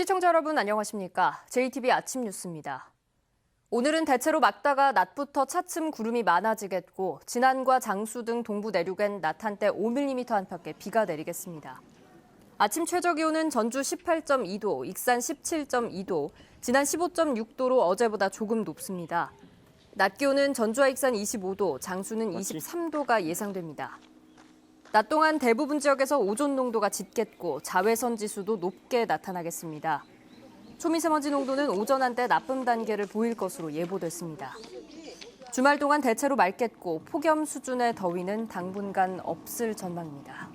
시청자 여러분 안녕하십니까? JTB 아침 뉴스입니다. 오늘은 대체로 맑다가 낮부터 차츰 구름이 많아지겠고 진안과 장수 등 동부 내륙엔 낮 한때 5mm 안팎의 비가 내리겠습니다. 아침 최저기온은 전주 18.2도, 익산 17.2도, 진안 15.6도로 어제보다 조금 높습니다. 낮 기온은 전주와 익산 25도, 장수는 23도가 예상됩니다. 낮 동안 대부분 지역에서 오존 농도가 짙겠고 자외선 지수도 높게 나타나겠습니다. 초미세먼지 농도는 오전 한때 나쁨 단계를 보일 것으로 예보됐습니다. 주말 동안 대체로 맑겠고 폭염 수준의 더위는 당분간 없을 전망입니다.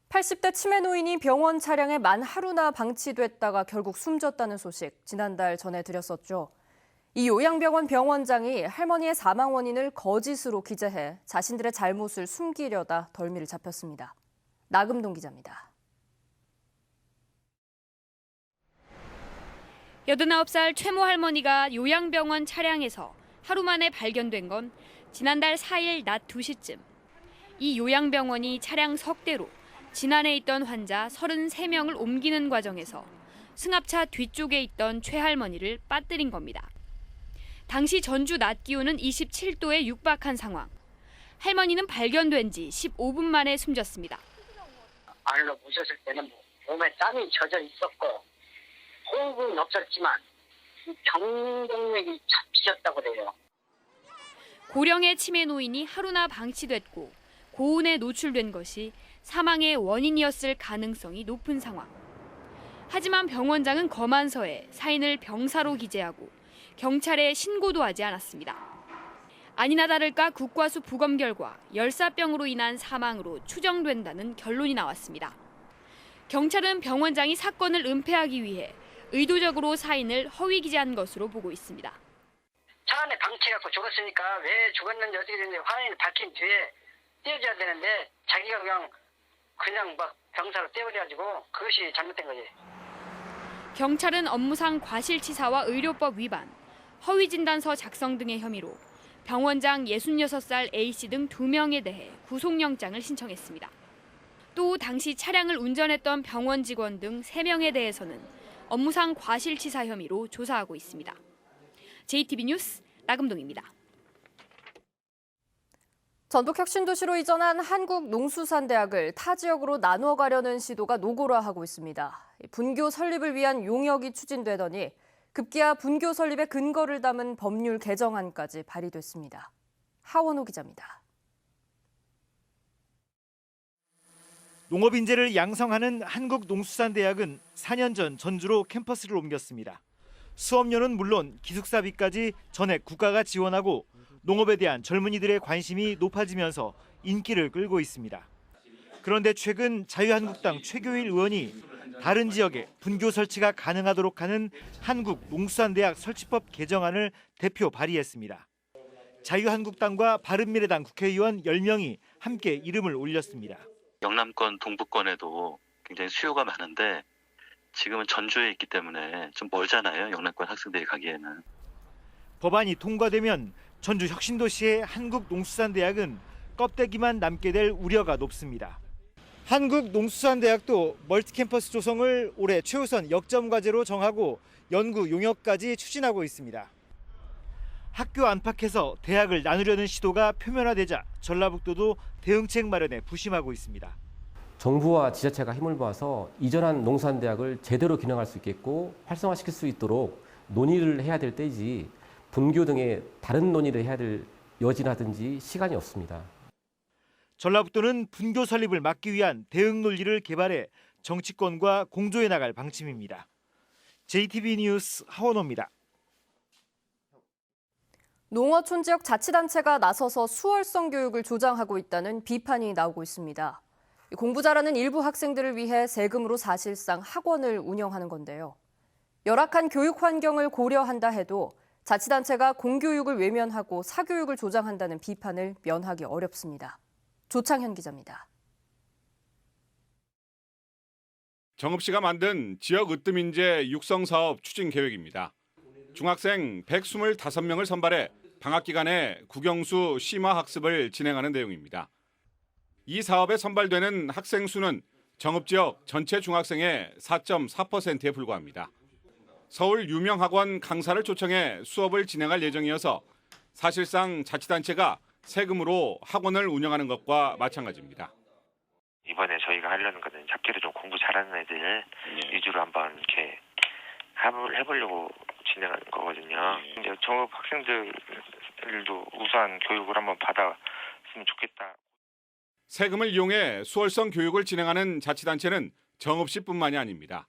80대 치매 노인이 병원 차량에 만 하루나 방치됐다가 결국 숨졌다는 소식 지난달 전해드렸었죠. 이 요양병원 병원장이 할머니의 사망 원인을 거짓으로 기재해 자신들의 잘못을 숨기려다 덜미를 잡혔습니다. 나금동 기자입니다. 89살 최모 할머니가 요양병원 차량에서 하루 만에 발견된 건 지난달 4일 낮 2시쯤. 이 요양병원이 차량 석대로 진안에 있던 환자 33명을 옮기는 과정에서 승합차 뒤쪽에 있던 최 할머니를 빠뜨린 겁니다. 당시 전주 낮 기온은 27도에 육박한 상황. 할머니는 발견된 지 15분 만에 숨졌습니다. 안으로 모셨을 때는 몸에 땀이 젖어 있었고 호흡은 없었지만 경동맥이 잡히셨다고 그래요. 고령의 치매 노인이 하루나 방치됐고 고온에 노출된 것이 사망의 원인이었을 가능성이 높은 상황. 하지만 병원장은 검안서에 사인을 병사로 기재하고 경찰에 신고도 하지 않았습니다. 아니나 다를까 국과수 부검 결과 열사병으로 인한 사망으로 추정된다는 결론이 나왔습니다. 경찰은 병원장이 사건을 은폐하기 위해 의도적으로 사인을 허위 기재한 것으로 보고 있습니다. 차 안에 방치해갖고 죽었으니까 왜 죽었는지 어떻게 됐는지 화인을 밝힌 뒤에 떼어줘야 되는데 자기가 그냥 막 병사로 떼어버려가지고 그것이 잘못된 거지. 경찰은 업무상 과실치사와 의료법 위반, 허위진단서 작성 등의 혐의로 병원장 66살 A씨 등 2명에 대해 구속영장을 신청했습니다. 또 당시 차량을 운전했던 병원 직원 등 3명에 대해서는 업무상 과실치사 혐의로 조사하고 있습니다. JTB 뉴스 나금동입니다. 전북혁신도시로 이전한 한국농수산대학을 타 지역으로 나눠 가려는 시도가 노골화하고 있습니다. 분교 설립을 위한 용역이 추진되더니 급기야 분교 설립의 근거를 담은 법률 개정안까지 발의됐습니다. 하원호 기자입니다. 농업인재를 양성하는 한국농수산대학은 4년 전 전주로 캠퍼스를 옮겼습니다. 수업료는 물론 기숙사비까지 전액 국가가 지원하고 농업에 대한 젊은이들의 관심이 높아지면서 인기를 끌고 있습니다. 그런데 최근 자유한국당 최교일 의원이 다른 지역에 분교 설치가 가능하도록 하는 한국농수산대학 설치법 개정안을 대표 발의했습니다. 자유한국당과 바른미래당 국회의원 10명이 함께 이름을 올렸습니다. 영남권, 동부권에도 굉장히 수요가 많은데 지금은 전주에 있기 때문에 좀 멀잖아요. 영남권 학생들이 가기에는. 법안이 통과되면 전주 혁신도시의 한국농수산대학은 껍데기만 남게 될 우려가 높습니다. 한국농수산대학도 멀티캠퍼스 조성을 올해 최우선 역점 과제로 정하고 연구 용역까지 추진하고 있습니다. 학교 안팎에서 대학을 나누려는 시도가 표면화되자 전라북도도 대응책 마련에 부심하고 있습니다. 정부와 지자체가 힘을 모아서 이전한 농수산대학을 제대로 기능할 수 있겠고 활성화시킬 수 있도록 논의를 해야 될 때이지 분교 등의 다른 논의를 해야 될 여지라든지 시간이 없습니다. 전라북도는 분교 설립을 막기 위한 대응 논리를 개발해 정치권과 공조해 나갈 방침입니다. JTB 뉴스 하원호입니다. 농어촌 지역 자치단체가 나서서 수월성 교육을 조장하고 있다는 비판이 나오고 있습니다. 공부 잘하는 일부 학생들을 위해 세금으로 사실상 학원을 운영하는 건데요. 열악한 교육 환경을 고려한다 해도 자치단체가 공교육을 외면하고 사교육을 조장한다는 비판을 면하기 어렵습니다. 조창현 기자입니다. 정읍 씨가 만든 지역 으뜸인재 육성 사업 추진 계획입니다. 중학생 125명을 선발해 방학 기간에 국영수 심화 학습을 진행하는 내용입니다. 이 사업에 선발되는 학생 수는 정읍지역 전체 중학생의 4.4%에 불과합니다. 서울 유명 학원 강사를 초청해 수업을 진행할 예정이어서 사실상 자치단체가 세금으로 학원을 운영하는 것과 마찬가지입니다. 이번에 저희가 하려는 거는 잡기로 좀 공부 잘하는 애들 위주로 한번 이렇게 해보려고 진행하는 거거든요. 이제 정읍 학생들도 우수한 교육을 한번 받았으면 좋겠다. 세금을 이용해 수월성 교육을 진행하는 자치단체는 정읍시뿐만이 아닙니다.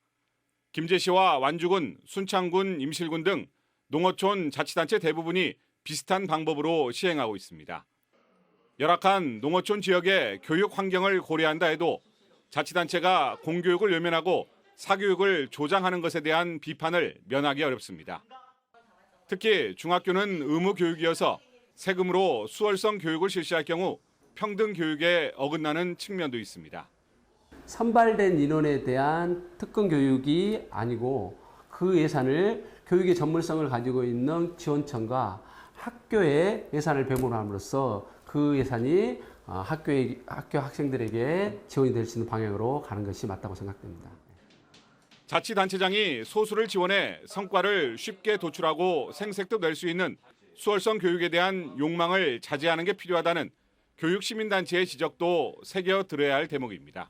김제시와 완주군, 순창군, 임실군 등 농어촌 자치단체 대부분이 비슷한 방법으로 시행하고 있습니다. 열악한 농어촌 지역의 교육 환경을 고려한다 해도 자치단체가 공교육을 외면하고 사교육을 조장하는 것에 대한 비판을 면하기 어렵습니다. 특히 중학교는 의무 교육이어서 세금으로 수월성 교육을 실시할 경우 평등 교육에 어긋나는 측면도 있습니다. 선발된 인원에 대한 특권 교육이 아니고 그 예산을 교육의 전문성을 가지고 있는 지원청과 학교에 예산을 배분을 함으로써 그 예산이 학교 학생들에게 지원이 될 수 있는 방향으로 가는 것이 맞다고 생각됩니다. 자치단체장이 소수를 지원해 성과를 쉽게 도출하고 생색도 낼 수 있는 수월성 교육에 대한 욕망을 자제하는 게 필요하다는 교육시민단체의 지적도 새겨 들어야 할 대목입니다.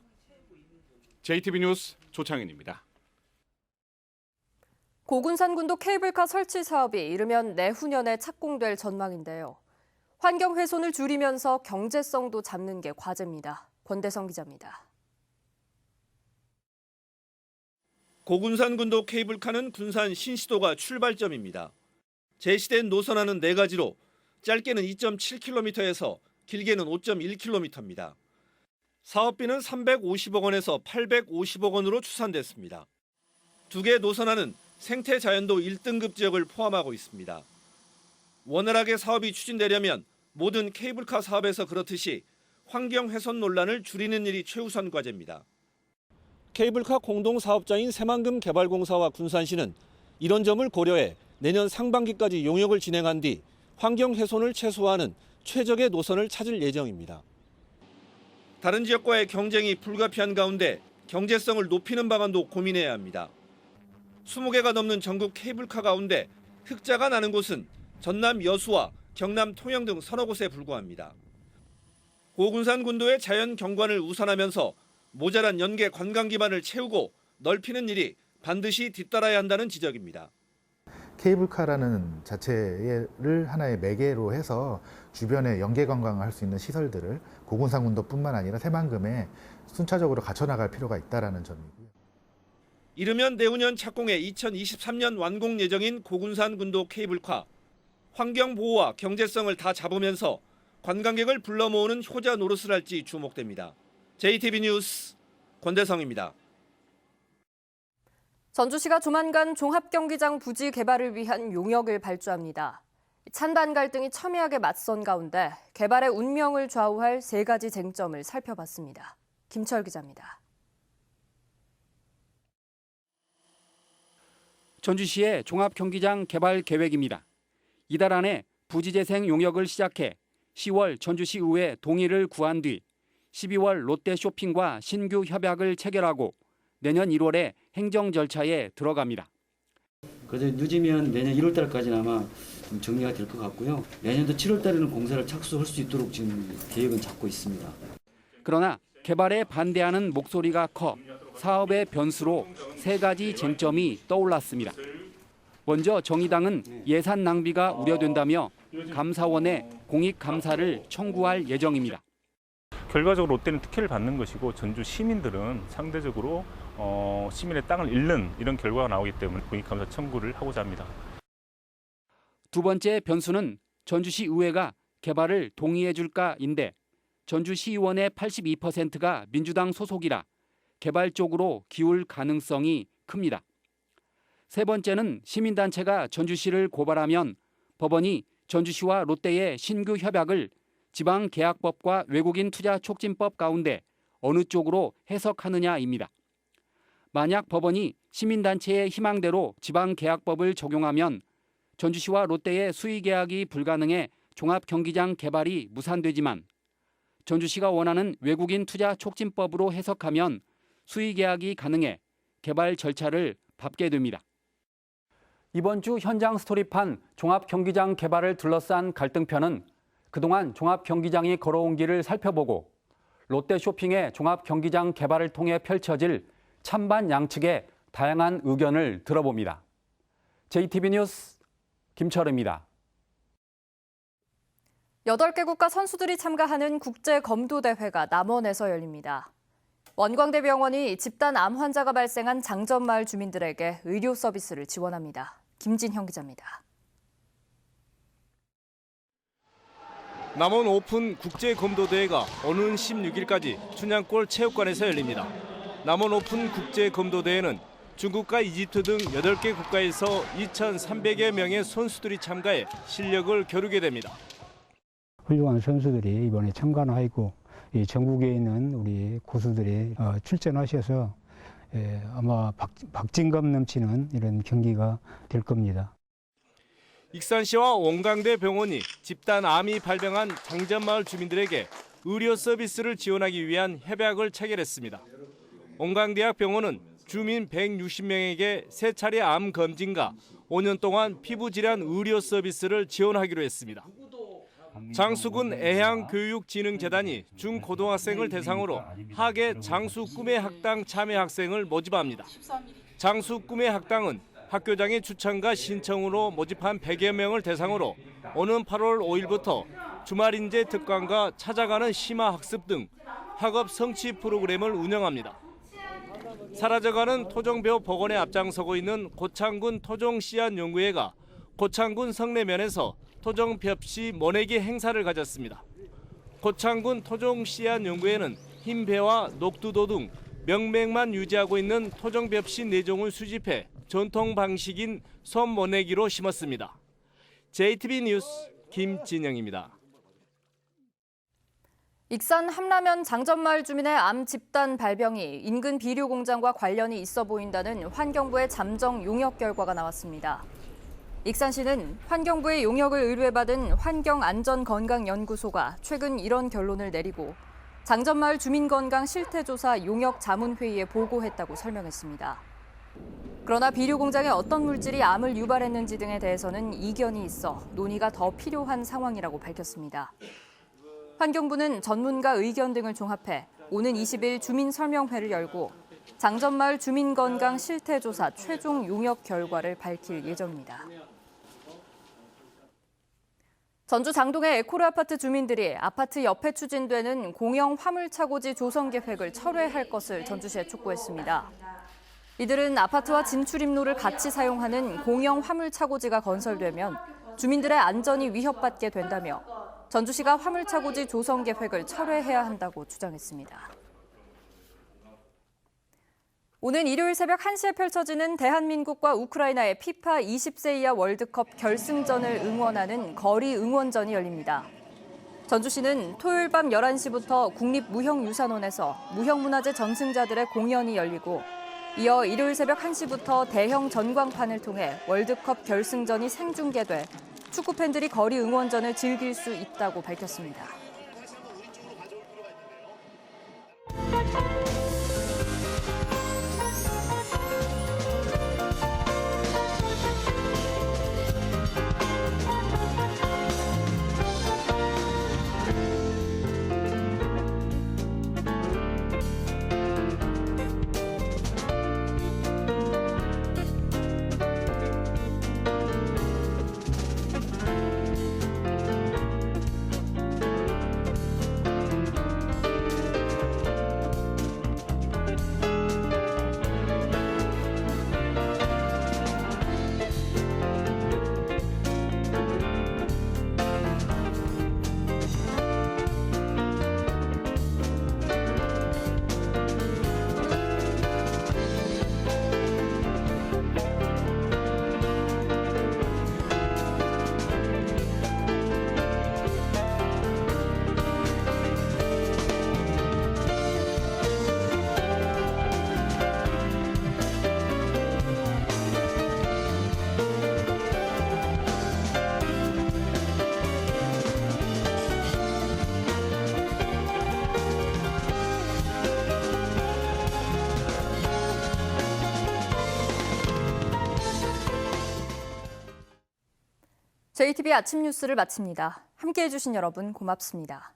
JTB 뉴스 조창현입니다. 고군산군도 케이블카 설치 사업이 이르면 내후년에 착공될 전망인데요. 환경 훼손을 줄이면서 경제성도 잡는 게 과제입니다. 권대성 기자입니다. 고군산군도 케이블카는 군산 신시도가 출발점입니다. 제시된 노선안은 4가지로 짧게는 2.7km에서 길게는 5.1km입니다. 사업비는 350억 원에서 850억 원으로 추산됐습니다. 2개 노선안은 생태 자연도 1등급 지역을 포함하고 있습니다. 원활하게 사업이 추진되려면 모든 케이블카 사업에서 그렇듯이 환경 훼손 논란을 줄이는 일이 최우선 과제입니다. 케이블카 공동사업자인 새만금 개발공사와 군산시는 이런 점을 고려해 내년 상반기까지 용역을 진행한 뒤 환경 훼손을 최소화하는 최적의 노선을 찾을 예정입니다. 다른 지역과의 경쟁이 불가피한 가운데 경제성을 높이는 방안도 고민해야 합니다. 20개가 넘는 전국 케이블카 가운데 흑자가 나는 곳은 전남 여수와 경남 통영 등 서너 곳에 불과합니다. 고군산군도의 자연 경관을 우선하면서 모자란 연계 관광 기반을 채우고 넓히는 일이 반드시 뒤따라야 한다는 지적입니다. 케이블카라는 자체를 하나의 매개로 해서 주변에 연계 관광을 할 수 있는 시설들을 고군산군도뿐만 아니라 새만금에 순차적으로 갖춰나갈 필요가 있다는 점이고요. 이르면 내후년 착공해 2023년 완공 예정인 고군산군도 케이블카. 환경 보호와 경제성을 다 잡으면서 관광객을 불러 모으는 효자 노릇을 할지 주목됩니다. JTB 뉴스 권대성입니다. 전주시가 조만간 종합경기장 부지 개발을 위한 용역을 발주합니다. 찬반 갈등이 첨예하게 맞선 가운데 개발의 운명을 좌우할 3가지 쟁점을 살펴봤습니다. 김철 기자입니다. 전주시의 종합경기장 개발 계획입니다. 이달 안에 부지재생 용역을 시작해 10월 전주시 의회 동의를 구한 뒤 12월 롯데쇼핑과 신규 협약을 체결하고 내년 1월에 행정 절차에 들어갑니다. 그래서 늦으면 내년 1월 달까지는 아마 좀 정리가 될 것 같고요. 내년도 7월 달에는 공사를 착수할 수 있도록 지금 계획은 잡고 있습니다. 그러나 개발에 반대하는 목소리가 커 사업의 변수로 3가지 쟁점이 떠올랐습니다. 먼저 정의당은 예산 낭비가 우려된다며 감사원에 공익감사를 청구할 예정입니다. 결과적으로 롯데는 특혜를 받는 것이고 전주 시민들은 상대적으로 시민의 땅을 잃는 이런 결과가 나오기 때문에 공익감사 청구를 하고자 합니다. 두 번째 변수는 전주시 의회가 개발을 동의해 줄까인데 전주시의원의 82%가 민주당 소속이라 개발 쪽으로 기울 가능성이 큽니다. 세 번째는 시민단체가 전주시를 고발하면 법원이 전주시와 롯데의 신규 협약을 지방계약법과 외국인 투자 촉진법 가운데 어느 쪽으로 해석하느냐입니다. 만약 법원이 시민단체의 희망대로 지방계약법을 적용하면 전주시와 롯데의 수의계약이 불가능해 종합경기장 개발이 무산되지만 전주시가 원하는 외국인 투자 촉진법으로 해석하면 수의 계약이 가능해 개발 절차를 밟게 됩니다. 이번 주 현장 스토리판 종합경기장 개발을 둘러싼 갈등편은 그동안 종합경기장이 걸어온 길을 살펴보고 롯데쇼핑의 종합경기장 개발을 통해 펼쳐질 찬반 양측의 다양한 의견을 들어봅니다. JTB 뉴스 김철우입니다. 8개 국가 선수들이 참가하는 국제검도대회가 남원에서 열립니다. 원광대병원이 집단 암 환자가 발생한 장전마을 주민들에게 의료 서비스를 지원합니다. 김진형 기자입니다. 남원 오픈 국제검도대회가 오는 16일까지 춘향골 체육관에서 열립니다. 남원 오픈 국제검도대회는 중국과 이집트 등 8개 국가에서 2,300여 명의 선수들이 참가해 실력을 겨루게 됩니다. 훌륭한 선수들이 이번에 참가하고 전국에 있는 우리 고수들이 출전하셔서 아마 박진감 넘치는 이런 경기가 될 겁니다. 익산시와 원광대 병원이 집단 암이 발병한 장전마을 주민들에게 의료 서비스를 지원하기 위한 협약을 체결했습니다. 원광대학 병원은 주민 160명에게 3차례 암 검진과 5년 동안 피부질환 의료 서비스를 지원하기로 했습니다. 장수군 애향교육진흥재단이 중고등학생을 대상으로 학예 장수 꿈의 학당 참여 학생을 모집합니다. 장수 꿈의 학당은 학교장의 추천과 신청으로 모집한 100여 명을 대상으로 오는 8월 5일부터 주말인재 특강과 찾아가는 심화 학습 등 학업 성취 프로그램을 운영합니다. 사라져가는 토종벼 복원에 앞장서고 있는 고창군 토종씨앗연구회가 고창군 성내면에서 토종벽씨 모내기 행사를 가졌습니다. 고창군 토종씨앗연구회는 흰배와 녹두도 등 명맥만 유지하고 있는 토종벽씨 내종을 수집해 전통 방식인 손모내기로 심었습니다. JTB 뉴스 김진영입니다. 익산 함라면 장전마을 주민의 암 집단 발병이 인근 비료 공장과 관련이 있어 보인다는 환경부의 잠정 용역 결과가 나왔습니다. 익산시는 환경부의 용역을 의뢰받은 환경안전건강연구소가 최근 이런 결론을 내리고 장전마을 주민건강 실태조사 용역 자문회의에 보고했다고 설명했습니다. 그러나 비료 공장에 어떤 물질이 암을 유발했는지 등에 대해서는 이견이 있어 논의가 더 필요한 상황이라고 밝혔습니다. 환경부는 전문가 의견 등을 종합해 오는 20일 주민설명회를 열고 장전마을 주민건강 실태조사 최종 용역 결과를 밝힐 예정입니다. 전주 장동의 에코르 아파트 주민들이 아파트 옆에 추진되는 공영 화물차고지 조성 계획을 철회할 것을 전주시에 촉구했습니다. 이들은 아파트와 진출입로를 같이 사용하는 공영 화물차고지가 건설되면 주민들의 안전이 위협받게 된다며 전주시가 화물차고지 조성 계획을 철회해야 한다고 주장했습니다. 오는 일요일 새벽 1시에 펼쳐지는 대한민국과 우크라이나의 피파 20세 이하 월드컵 결승전을 응원하는 거리 응원전이 열립니다. 전주시는 토요일 밤 11시부터 국립무형유산원에서 무형문화재 전승자들의 공연이 열리고 이어 일요일 새벽 1시부터 대형 전광판을 통해 월드컵 결승전이 생중계돼 축구 팬들이 거리 응원전을 즐길 수 있다고 밝혔습니다. JTB 아침 뉴스를 마칩니다. 함께해 주신 여러분 고맙습니다.